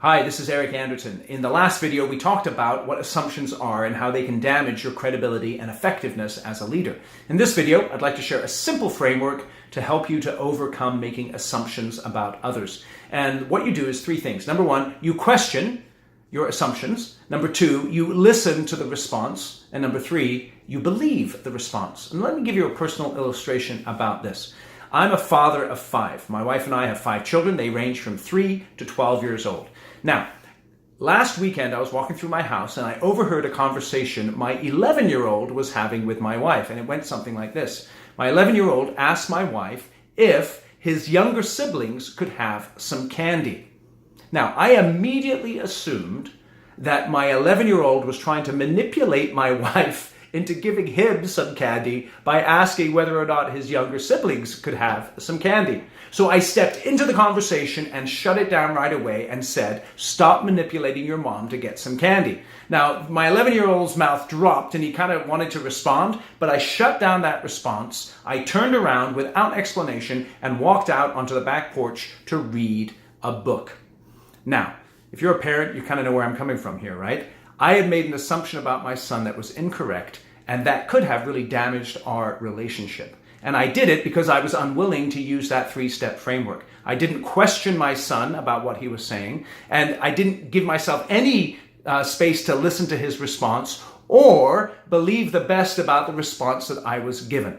Hi, this is Anderton. In the last video, we talked about what assumptions are and how they can damage your credibility and effectiveness as a leader. In this video, I'd like to share a simple framework to help you to overcome making assumptions about others. And what you do is three things. Number one, you question your assumptions. Number two, you listen to the response. And number three, you believe the response. And let me give you a personal illustration about this. I'm a father of five. My wife and I have five children. They range from 3 to 12 years old. Now, last weekend I was walking through my house and I overheard a conversation my 11-year-old was having with my wife, and it went something like this. My 11-year-old asked my wife if his younger siblings could have some candy. Now, I immediately assumed that my 11-year-old was trying to manipulate my wife into giving him some candy by asking whether or not his younger siblings could have some candy. So I stepped into the conversation and shut it down right away and said, "Stop manipulating your mom to get some candy." Now, my 11-year-old's mouth dropped and he kind of wanted to respond, but I shut down that response. I turned around without explanation and walked out onto the back porch to read a book. Now, if you're a parent, you kind of know where I'm coming from here, right? I had made an assumption about my son that was incorrect, and that could have really damaged our relationship. And I did it because I was unwilling to use that three-step framework. I didn't question my son about what he was saying, and I didn't give myself any space to listen to his response or believe the best about the response that I was given.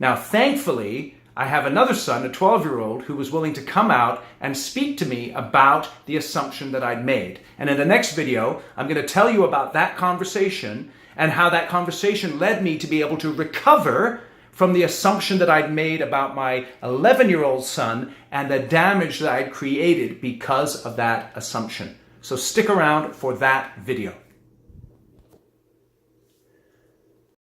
Now, thankfully, I have another son, a 12-year-old, who was willing to come out and speak to me about the assumption that I'd made. And in the next video, I'm going to tell you about that conversation and how that conversation led me to be able to recover from the assumption that I'd made about my 11-year-old son and the damage that I'd created because of that assumption. So stick around for that video.